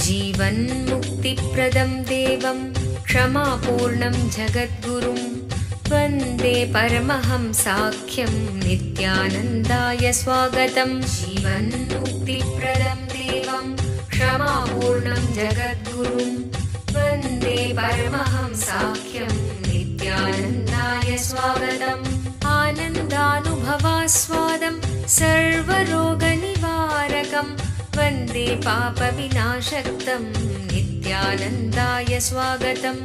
जीवन्मुक्तिप्रदं देवं क्षमापूर्णं जगद्गुरुं वन्दे परमहंसाख्यं नित्यानन्दाय स्वागतं। जीवन्मुक्तिप्रदं देवं क्षमापूर्णं जगद्गुरुं वन्दे परमहंसाख्यं नित्यानन्दाय स्वागतम्। आनन्दानुभवास्वादं सर्वरोगनिवारकं वन्दे पापविनाशक्तं नित्यानन्दाय स्वागतम्।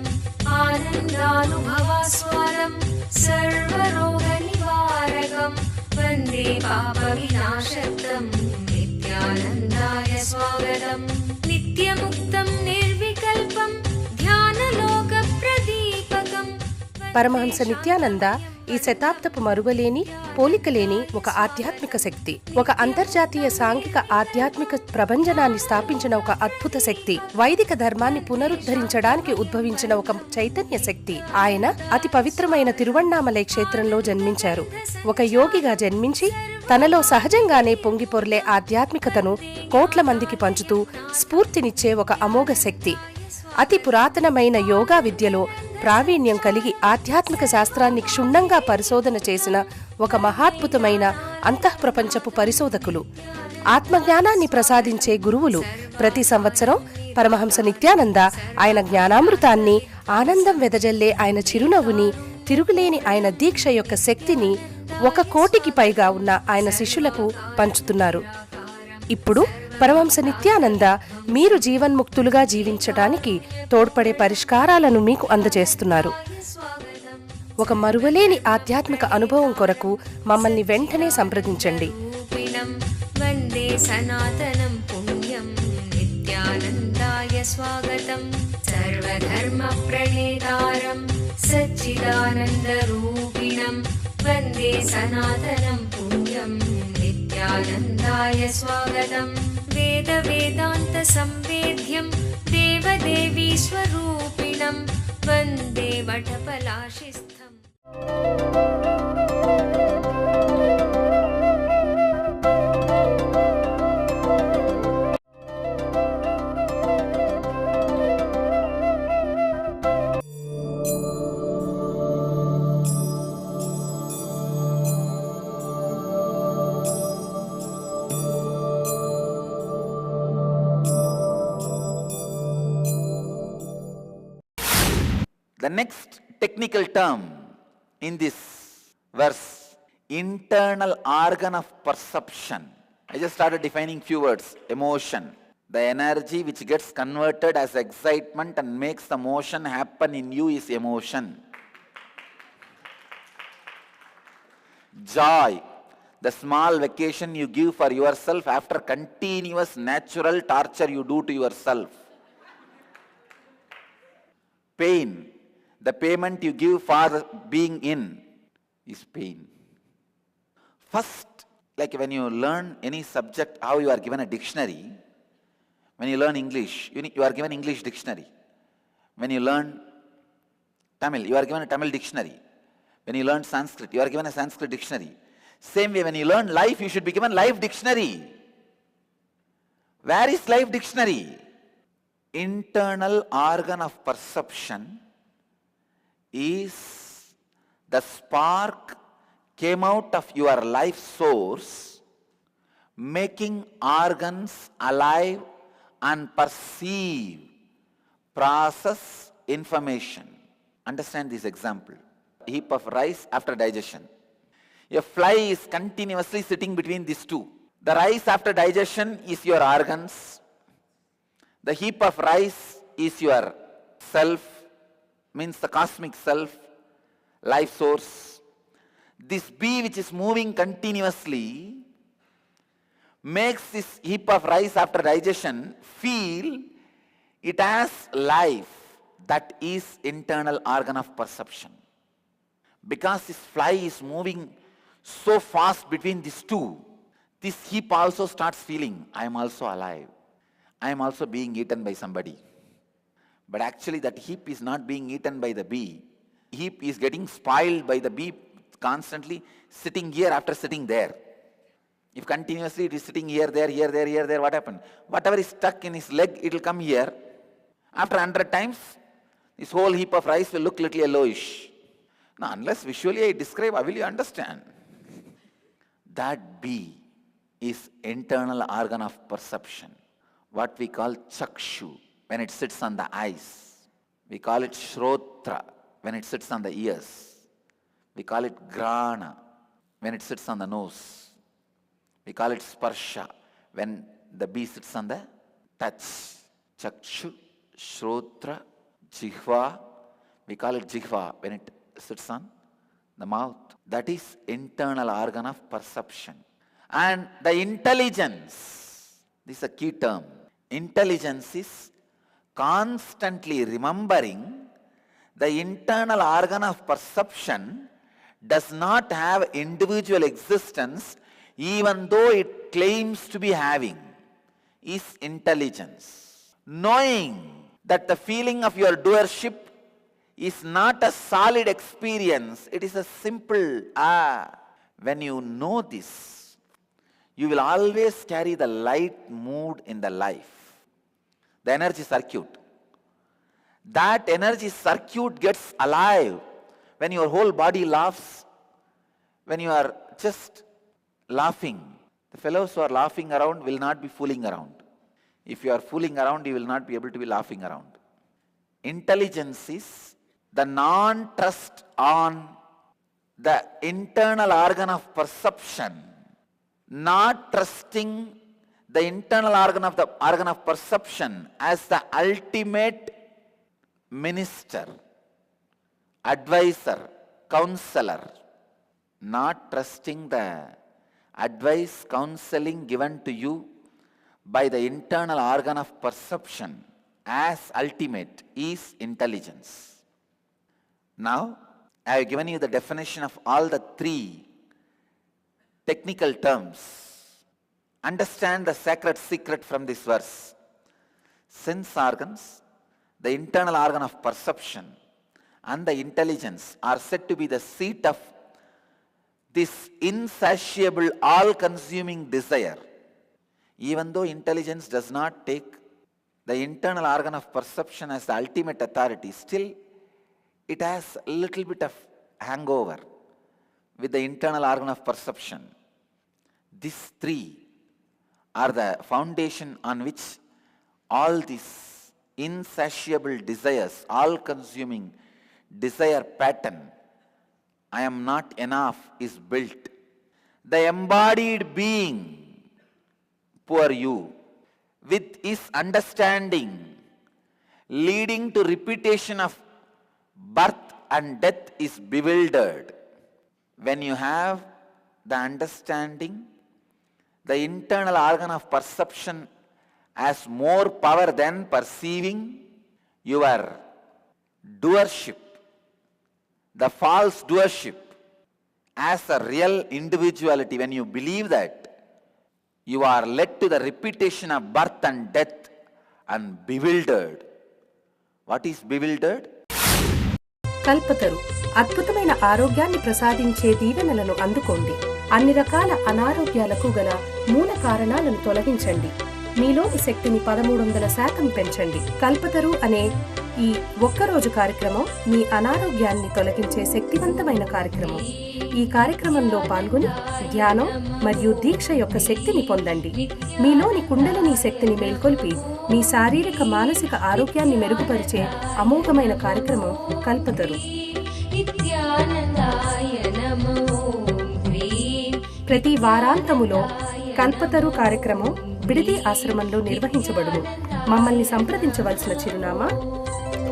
आनन्दानुभवास्वादं सर्वरोगनिवारकं वन्दे पापविनाशक्तं नित्यानन्दाय स्वागतम्। नित्यमुक्तं निर्विकल्पं ध्यानलोकप्रदीपकं। పరమహంస నిత్యానంద ఈ శతాబ్దపు మరువలేని పోలికలేని ఒక ఆధ్యాత్మిక శక్తి, ఒక అంతర్జాతీయ సాంఘిక ఆధ్యాత్మిక ప్రభంజనాన్ని స్థాపించిన ఒక అద్భుత శక్తి, వైదిక ధర్మాన్ని పునరుద్ధరించడానికి ఉద్భవించిన ఒక చైతన్య శక్తి. ఆయన అతి పవిత్రమైన తిరువణ్ణామలై క్షేత్రంలో జన్మించారు. ఒక యోగిగా జన్మించి తనలో సహజంగానే పొంగిపొర్లే ఆధ్యాత్మికతను కోట్ల మందికి పంచుతూ స్ఫూర్తినిచ్చే ఒక అమోఘ శక్తి. అతి పురాతనమైన యోగా విద్యలో ప్రావీణ్యం కలిగి ఆధ్యాత్మిక శాస్త్రాన్ని క్షుణ్ణంగా పరిశోధన చేసిన ఒక మహాద్భుతమైన అంతఃప్రపంచపు పరిశోధకులు, ఆత్మజ్ఞానాన్ని ప్రసాదించే గురువులు. ప్రతి సంవత్సరం పరమహంస నిత్యానంద ఆయన జ్ఞానామృతాన్ని, ఆనందం వెదజల్లే ఆయన చిరునవ్వుని, తిరుగులేని ఆయన దీక్ష యొక్క శక్తిని 1 కోటికి పైగా ఉన్న ఆయన శిష్యులకు పంచుతున్నారు. ఇప్పుడు పరమహంస నిత్యానంద మీరు జీవన్ముక్తులుగా జీవించడానికి తోడ్పడే పరిష్కారాలను మీకు అందజేస్తున్నారు. ఒక మరువలేని ఆధ్యాత్మిక అనుభవం కొరకు మమ్మల్ని వెంటనే సంప్రదించండి. వందే సనాతనం పుణ్యం నిత్యానందాయ స్వాగతం. సర్వధర్మ ప్రణేతారం సచ్చిదానంద రూపిణం వందే సనాతనం పుణ్యం నిత్యానందాయ స్వాగతం. వేద వేదాంత సంవేద్యం దేవదేవీ స్వరూపిణం వందే వటపలాశిస్థం. The next technical term in this verse, internal organ of perception. I just started defining few words. Emotion, the energy which gets converted as excitement and makes the motion happen in you is emotion. Joy, the small vacation you give for yourself after continuous natural torture you do to yourself. Pain, the payment you give for being in is pain. First, like when you learn any subject, how you are given a dictionary. When you learn English, you are given English dictionary. When you learn Tamil, you are given a Tamil dictionary. When you learn Sanskrit, you are given a Sanskrit dictionary. Same way, when you learn life, you should be given life dictionary. Where is life dictionary? Internal organ of perception is the spark came out of your life source, making organs alive and perceive, process information. Understand this example. A heap of rice after digestion. A fly is continuously sitting between these two. The rice after digestion is your organs. The heap of rice is your self, means the cosmic self, life source. This bee which is moving continuously makes this heap of rice after digestion feel it has life. That is internal organ of perception. Because this fly is moving so fast between these two, this heap also starts feeling, I am also alive. I am also being eaten by somebody. But actually that heap is not being eaten by the bee. Heap is getting spoiled by the bee constantly sitting here after sitting there. If continuously it is sitting here, there, what happened? Whatever is stuck in his leg, it will come here. After 100 times, this whole heap of rice will look little yellowish. Now, unless visually I describe, how will you understand? That bee is internal organ of perception, what we call chakshu, when it sits on the eyes. We call it shrotra, when it sits on the ears. We call it grana, when it sits on the nose. We call it sparsha, when the bee sits on the touch. Chakshu, shrotra, jihva. We call it jihva, when it sits on the mouth. That is internal organ of perception. And the intelligence, this is a key term. Intelligence is constantly remembering the internal organ of perception does not have individual existence even though it claims to be having, is intelligence. Knowing that the feeling of your doership is not a solid experience, it is a simple When you know this, you will always carry the light mood in the life. The energy circuit. That energy circuit gets alive when your whole body laughs, when you are just laughing. The fellows who are laughing around will not be fooling around. If you are fooling around, you will not be able to be laughing around. Intelligence is the non-trust on the internal organ of perception, not trusting the internal organ of perception as the ultimate minister, advisor, counselor, not trusting the advice, counseling given to you by the internal organ of perception as ultimate is intelligence. Now, I have given you the definition of all the three technical terms. Understand the sacred secret from this verse. Sense organs, the internal organ of perception, and the intelligence are said to be the seat of this insatiable, all-consuming desire. Even though intelligence does not take the internal organ of perception as the ultimate authority, still it has a little bit of hangover with the internal organ of perception. These three are the foundation on which all these insatiable desires, all-consuming desire pattern, I am not enough, is built. The embodied being, poor you, with his understanding leading to repetition of birth and death, is bewildered. When you have the understanding, the internal organ of perception has more power than perceiving, your doership, the false doership, as a real individuality. When you believe that, you are led to the repetition of birth and death and bewildered. What is bewildered? Kalpataru అద్భుతమైన ఆరోగ్యాన్ని ప్రసాదించే దీవెనలను అందుకోండి. అన్ని రకాల అనారోగ్యాలకు గల మూల కారణాలను తొలగించండి. మీలోని శక్తిని 1300% పెంచండి. కల్పతరు అనే ఈ ఒక్కరోజు కార్యక్రమం మీ అనారోగ్యాన్ని తొలగించే శక్తివంతమైన కార్యక్రమం. ఈ కార్యక్రమంలో పాల్గొని ధ్యానం మరియు దీక్ష యొక్క శక్తిని పొందండి. మీలోని కుండలిని శక్తిని మేల్కొల్పి మీ శారీరక మానసిక ఆరోగ్యాన్ని మెరుగుపరిచే అమోఘమైన కార్యక్రమం కల్పతరు. ప్రతి వారాంతములో కల్పతరు కార్యక్రమం బిడిది ఆశ్రమంలో నిర్వహించబడును. మమ్మల్ని సంప్రదించవలసిన చిరునామా: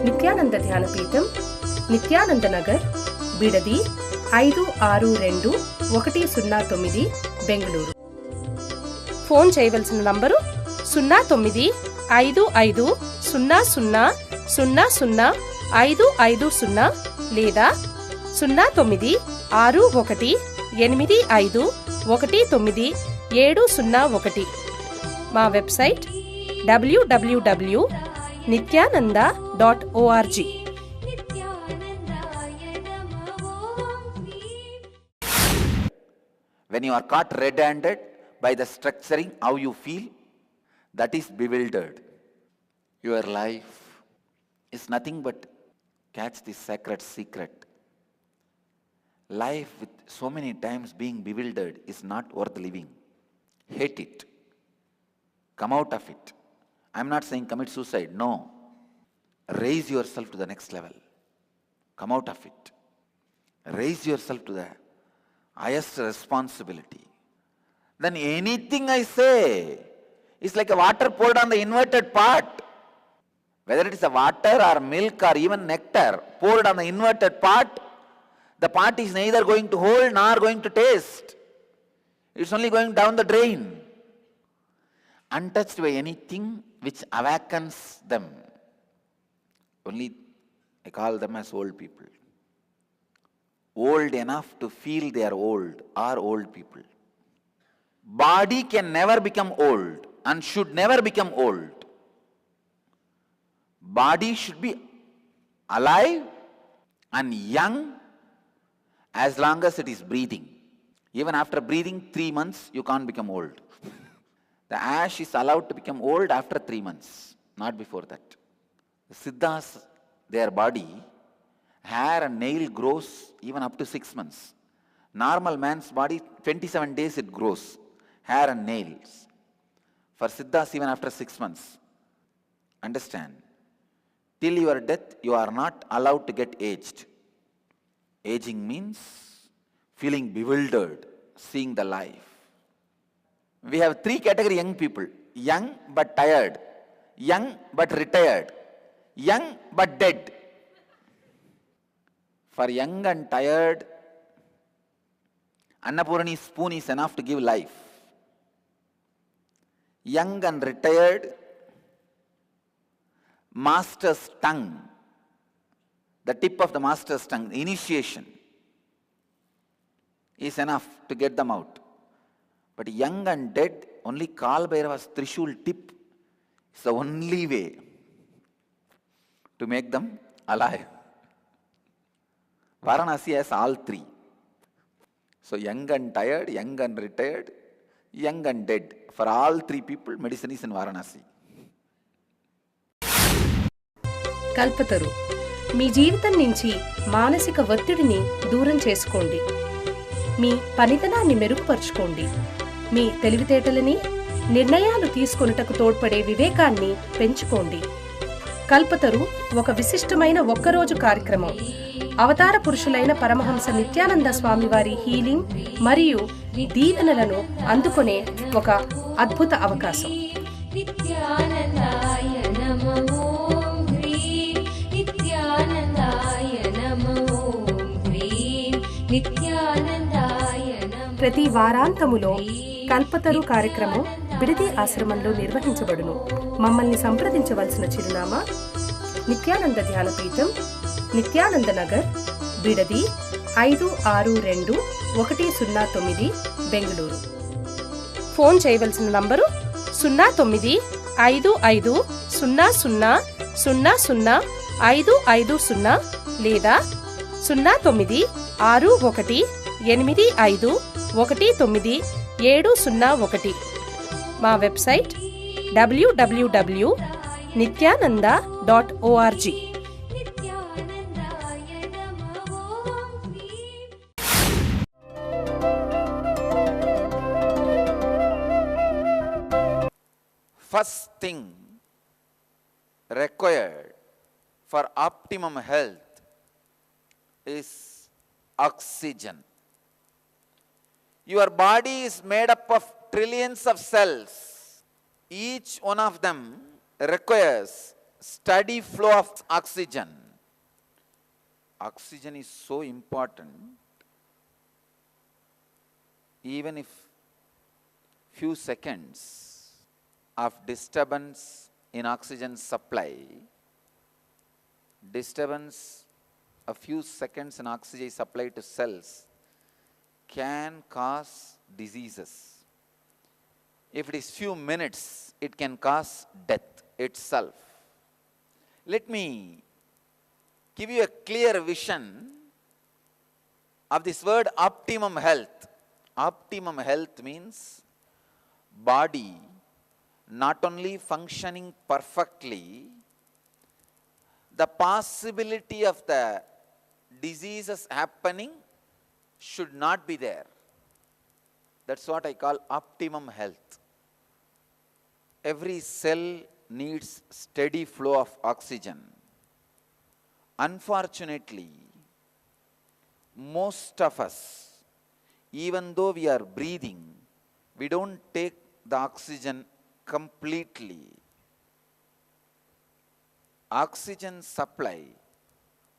నిత్యానంద ధ్యానపీఠం, నిత్యానంద నగర్, బిడది 562109, బెంగళూరు. ఫోన్ చేయవలసిన నంబరు 095500000550 లేదా 096185190701. మా website www.nithyananda.org. When you are caught red-handed, by the structuring, how you feel, that is bewildered. Your life is nothing but, catch this sacred secret. Life with so many times being bewildered is not worth living. Hate it. Come out of it. I'm not saying commit suicide, no. Raise yourself to the next level. Come out of it. Raise yourself to the highest responsibility. Then anything I say is like a water poured on the inverted part. Whether it is a water or milk or even nectar poured on the inverted part, the part is neither going to hold nor going to taste. It's only going down the drain. Untouched by anything which awakens them. Only I call them as old people. Old enough to feel they are old people. Body can never become old and should never become old. Body should be alive and young as long as it is breathing. Even after breathing 3 months, you can't become old. The ash is allowed to become old after 3 months, not before that. The Siddhas, their body, hair and nail grows even up to 6 months. Normal man's body, 27 days it grows, hair and nails. For Siddhas, even after 6 months. Understand? Till your death, you are not allowed to get aged. Aging means feeling bewildered, seeing the life. We have 3 category young people. Young but tired. Young but retired. Young but dead. For young and tired, Annapurani's spoon is enough to give life. Young and retired, master's tongue, the tip of the master's tongue, the initiation, is enough to get them out. But young and dead, only Kal Bhairava's Trishul tip is the only way to make them alive. Varanasi has all 3. So young and tired, young and retired, young and dead. For all 3 people, medicine is in Varanasi. Kalpataru మీ జీవితం నుంచి మానసిక ఒత్తిడిని దూరం చేసుకోండి. మీ పనితనాన్ని మెరుగుపరుచుకోండి. మీ తెలివితేటలని, నిర్ణయాలు తీసుకొనుటకు తోడ్పడే వివేకాన్ని పెంచుకోండి. కల్పతరు ఒక విశిష్టమైన ఒక్కరోజు కార్యక్రమం. అవతార పురుషులైన పరమహంస నిత్యానంద స్వామివారి హీలింగ్ మరియు దీవెనలను అందుకునే ఒక అద్భుత అవకాశం. నిత్యానందాయ నమో హ్రీం, నిత్యానందాయ నమో హ్రీం, నిత్యానందాయ నమో. ప్రతి వారాంతములో కల్పతరు కార్యక్రమం బిడది ఆశ్రమంలో నిర్వహించబడును. మమ్మల్ని సంప్రదించవలసిన చిరునామా నిత్యానంద ధ్యానపీఠం, నిత్యానంద నగర్, బిడది 562109, బెంగళూరు. ఫోన్ చేయవలసిన నంబరు 095500000550 లేదా 096185190701. మా website www.nithyananda.org. First thing required for optimum health is oxygen. Your body is made up of trillions of cells. Each one of them requires steady flow of oxygen. Oxygen is so important. Even if few seconds of disturbance in oxygen supply, a few seconds in oxygen supply to cells can cause diseases. If it is few minutes, it can cause death itself. Let me give you a clear vision of this word optimum health. Optimum health means body not only functioning perfectly, the possibility of the diseases happening should not be there. That's what I call optimum health. Every cell needs steady flow of oxygen. Unfortunately, most of us, even though we are breathing, we don't take the oxygen completely. Oxygen supply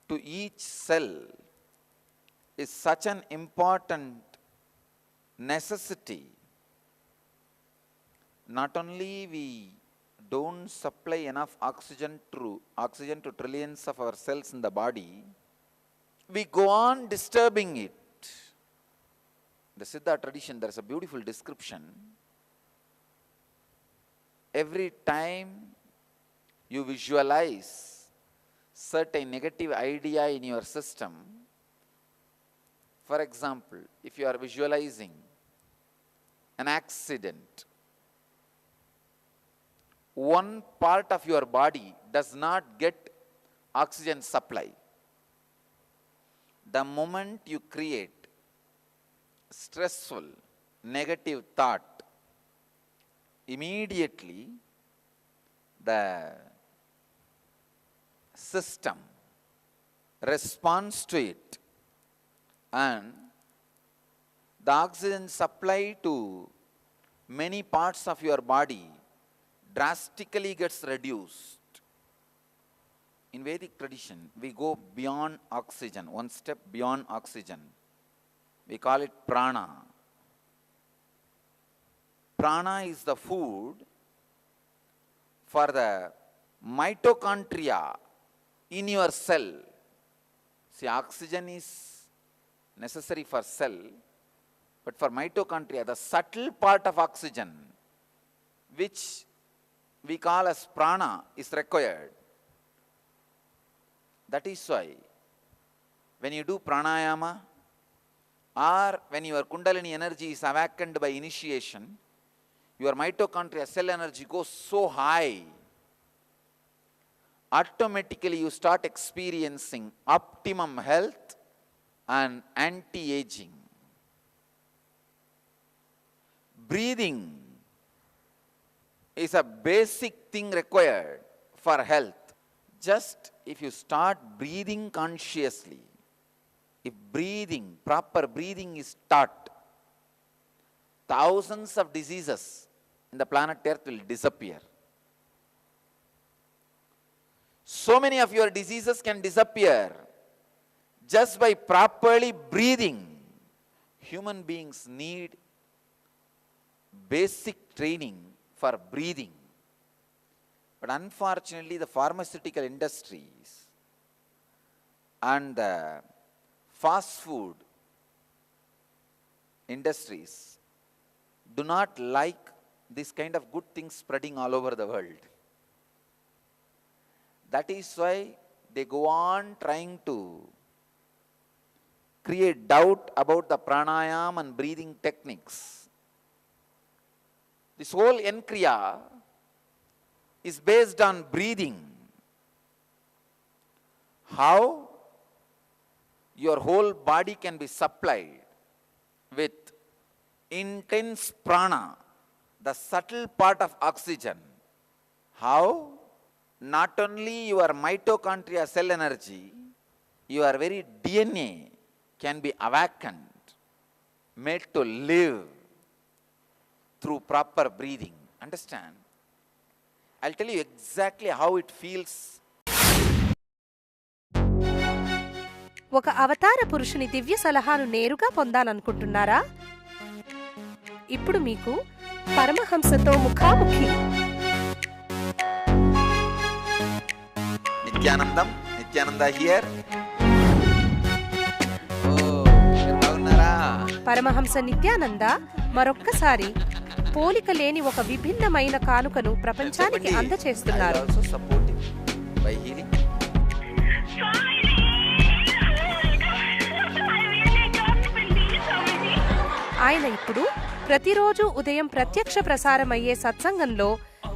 to each cell is such an important necessity. Not only we don't supply enough oxygen to trillions of our cells in the body, we go on disturbing it. In the Siddha tradition, there is a beautiful description. Every time you visualize certain negative idea in your system, for example, if you are visualizing an accident, one part of your body does not get oxygen supply. The moment you create stressful, negative thought, immediately the system responds to it, and the oxygen supply to many parts of your body drastically gets reduced. In Vedic tradition, we go beyond oxygen, one step beyond oxygen. We call it prana. Prana is the food for the mitochondria in your cell. See, oxygen is necessary for cell, but for mitochondria, the subtle part of oxygen, which we call as prana, is required. That is why when you do pranayama, or when your kundalini energy is awakened by initiation, your mitochondria cell energy goes so high, automatically you start experiencing optimum health and anti-aging. Breathing is a basic thing required for health. Just if you start breathing consciously, if breathing, proper breathing is taught, thousands of diseases in the planet Earth will disappear. So many of your diseases can disappear just by properly breathing. Human beings need basic training for breathing. But unfortunately, the pharmaceutical industries and the fast food industries do not like this kind of good things spreading all over the world. That is why they go on trying to create doubt about the pranayama and breathing techniques. This whole N-Kriya is based on breathing. How your whole body can be supplied with intense prana, the subtle part of oxygen. How not only your mitochondria cell energy, your very DNA can be awakened, made to live through proper breathing. Understand? I'll tell you exactly how it feels. ఒక అవతార పురుషుని దివ్య సలహాను నేరుగా పొందాలనుకుంటున్నారా? ఇప్పుడు మీకు పరమహంసతో ముఖాముఖి. Nityananda here. Paramahamsa Nityananda మరొక్కసారి పోలిక లేని ఒక విభిన్నమైన కానుకను ప్రపంచానికి అందచేస్తున్నారు. ఆయన ఇప్పుడు ప్రతిరోజు ఉదయం ప్రత్యక్ష ప్రసారమయ్యే సత్సంగంలో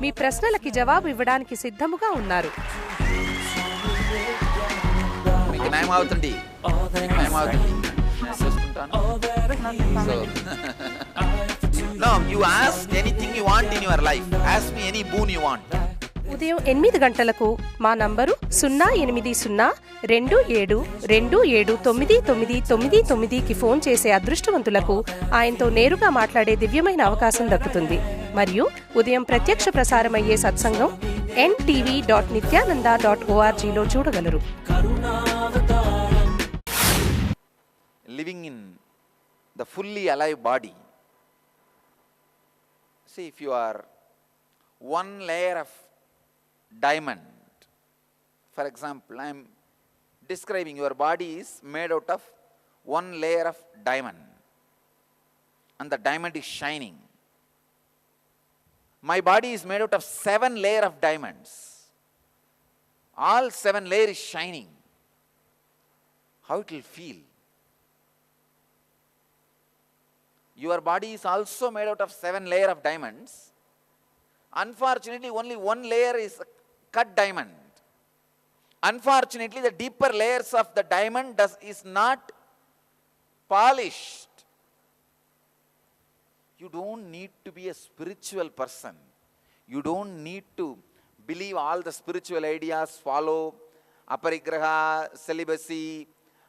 మీ ప్రశ్నలకి జవాబు ఇవ్వడానికి సిద్ధముగా ఉన్నారు. మీకు న్యాయం అవుతుంది. No, you ask anything you want in your life. Ask me any boon you want. ఉదయం 8 గంటలకు మా నంబరు 08027279999కి ఫోన్ చేసే అదృష్టవంతులకు ఆయనతో నేరుగా మాట్లాడే దివ్యమైన అవకాశం దక్కుతుంది. మరియు ఉదయం ప్రత్యక్ష ప్రసారమయ్యే సత్సంగం ntv.nithyananda.orgలో చూడగలరు. Living in the fully alive body. See, if you are one layer of diamond, for example, I am describing your body is made out of one layer of diamond, and the diamond is shining. My body is made out of 7 layers of diamonds. All 7 layers is shining. How it will feel? Your body is also made out of 7 layers of diamonds. Unfortunately, only one layer is cut diamond. Unfortunately, the deeper layers of the diamond is not polished. You don't need to be a spiritual person. You don't need to believe all the spiritual ideas, follow aparigraha, celibacy,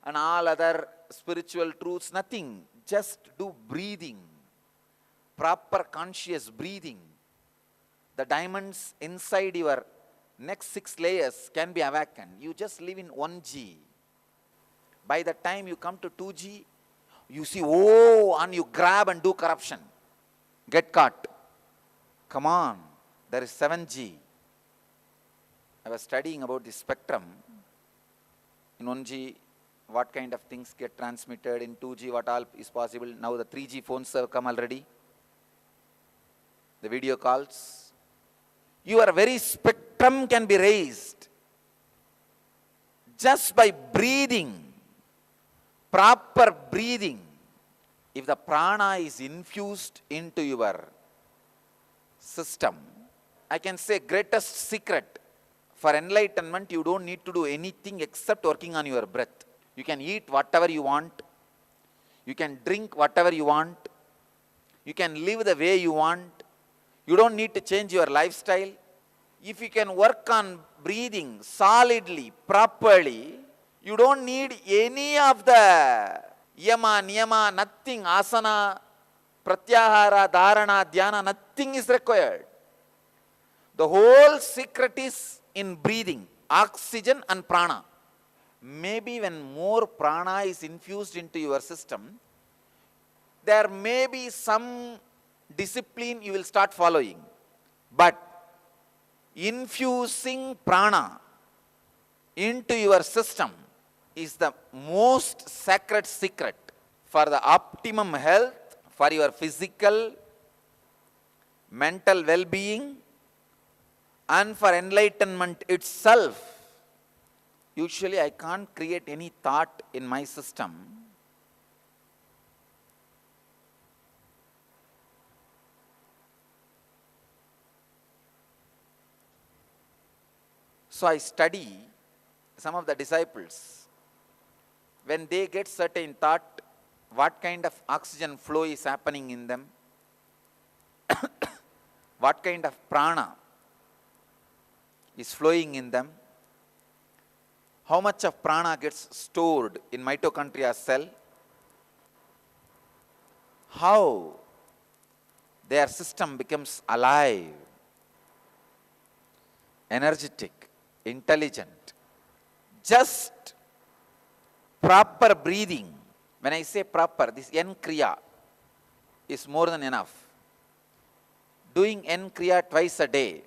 and all other spiritual truths. Nothing. Just do breathing, proper conscious breathing. The diamonds inside your next 6 layers can be awakened. You just live in 1G. By the time you come to 2G, you see, oh, and you grab and do corruption. Get caught. Come on, there is 7G. I was studying about the spectrum. In 1G, what kind of things get transmitted. In 2G, what all is possible. Now the 3G phones have come already. The video calls. Your very spectrum can be raised just by breathing, proper breathing. If the prana is infused into your system, I can say greatest secret for enlightenment, you don't need to do anything except working on your breath. You can eat whatever you want. You can drink whatever you want. You can live the way you want. You don't need to change your lifestyle. If you can work on breathing solidly, properly, you don't need any of the yama, niyama, nothing, asana, pratyahara, dharana, dhyana, nothing is required. The whole secret is in breathing, oxygen and prana. Maybe when more prana is infused into your system, there may be some discipline you will start following. But infusing prana into your system is the most sacred secret for the optimum health, for your physical, mental well-being, and for enlightenment itself. Usually I can't create any thought in my system. So I study some of the disciples. When they get certain thought, what kind of oxygen flow is happening in them, what kind of prana is flowing in them, how much of prana gets stored in mitochondria cell, how their system becomes alive, energetic, intelligent. Just proper breathing. When I say proper, this N Kriya is more than enough. Doing N Kriya twice a day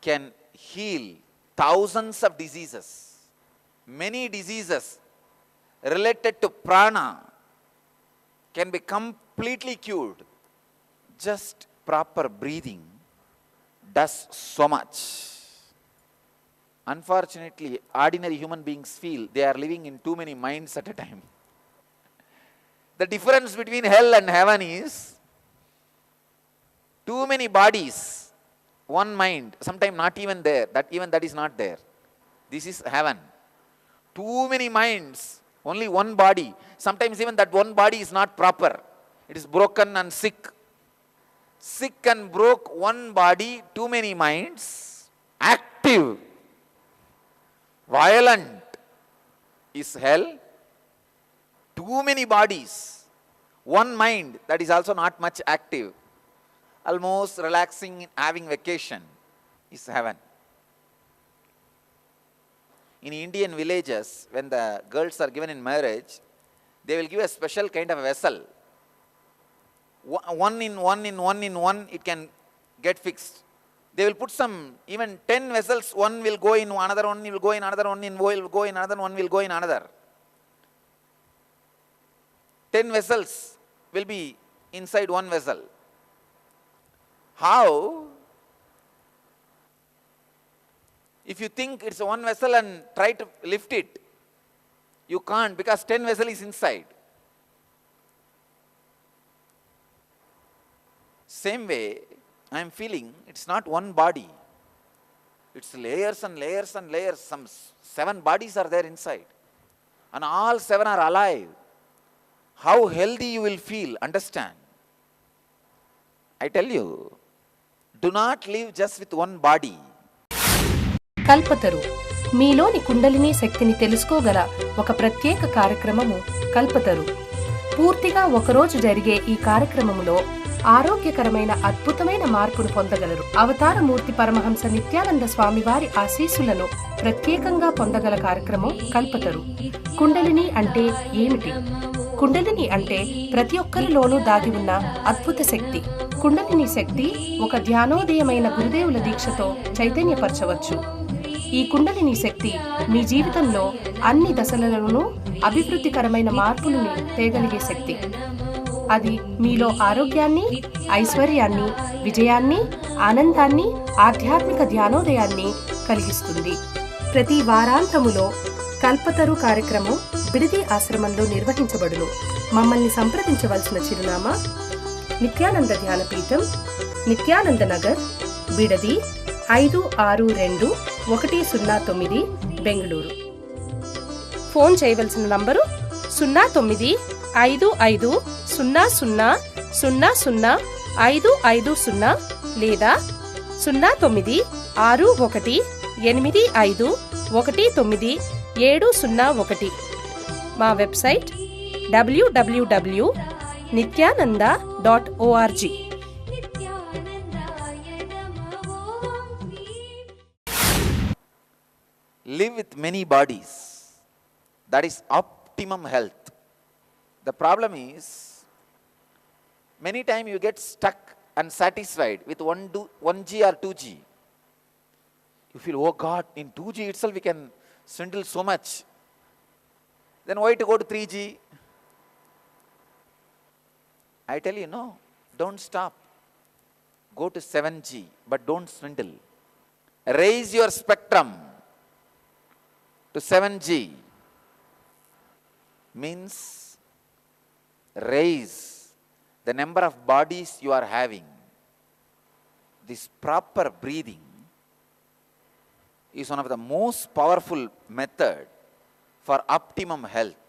can heal thousands of diseases. Many diseases related to prana can be completely cured. Just proper breathing does so much. Unfortunately, ordinary human beings feel they are living in too many minds at a time. The difference between hell and heaven is too many bodies, one mind, sometimes not even there, even that is not there. This is heaven. Too many minds, only one body. Sometimes even that one body is not proper. It is broken and sick. Sick and broke one body, too many minds. Active, violent is hell. Too many bodies, one mind that is also not much active, almost relaxing, having vacation, is heaven. In Indian villages, when the girls are given in marriage, they will give a special kind of vessel. One in one, it can get fixed. They will put some, even 10 vessels, one will go in, another one will go in, another one will go in, another one will go in another. 10 vessels will be inside one vessel. How? If you think it's one vessel and try to lift it, you can't, because 10 vessel is inside. Same way, I am feeling it's not one body. It's layers and layers and layers. Some 7 bodies are there inside. And all 7 are alive. How healthy you will feel, understand. I tell you, do not live just with one body. Kalpataru మీలోని కుండలిని శక్తిని తెలుసుకోగల ఒక ప్రత్యేక కార్యక్రమము కల్పతరు. పూర్తిగా ఒకరోజు జరిగే ఈ కార్యక్రమములో ఆరోగ్యకరమైన అద్భుతమైన మార్పును పొందగలరు. అవతారమూర్తి పరమహంస నిత్యానంద స్వామివారి ఆశీస్సులను ప్రత్యేకంగా పొందగల కార్యక్రమం కల్పతరు. కుండలిని అంటే ఏమిటి? కుండలిని అంటే ప్రతి ఒక్కరిలోనూ దాగి ఉన్న అద్భుత శక్తి. కుండలిని శక్తి ఒక ధ్యానోదయమైన గురుదేవుల దీక్షతో చైతన్యపరచవచ్చు. ఈ కుండలిని శక్తి మీ జీవితంలో అన్ని దశలలోనూ అభివృద్ధికరమైన మార్పులను తేగలిగే శక్తి. అది మీలో ఆరోగ్యాన్ని, ఐశ్వర్యాన్ని, విజయాన్ని, ఆనందాన్ని, ఆధ్యాత్మిక ధ్యానోదయాన్ని కలిగిస్తుంది. ప్రతి వారాంతములో కల్పతరు కార్యక్రమం బిడిది ఆశ్రమంలో నిర్వహించబడును. మమ్మల్ని సంప్రదించవలసిన చిరునామా నిత్యానంద ధ్యానపీఠం, నిత్యానంద నగర్, బిడది 562109, బెంగళూరు. ఫోన్ చేయవలసిన నంబరు 095500000550 లేదా 098185190701. మా website www.nithyananda.org. Live with many bodies. That is optimum health. The problem is, many times you get stuck and satisfied with 1G or 2G. You feel, oh God, in 2G itself we can swindle so much. Then why to go to 3G? I tell you, no, don't stop. Go to 7G, but don't swindle. Raise your spectrum to 7G. Means raise the number of bodies you are having. This proper breathing is one of the most powerful method for optimum health.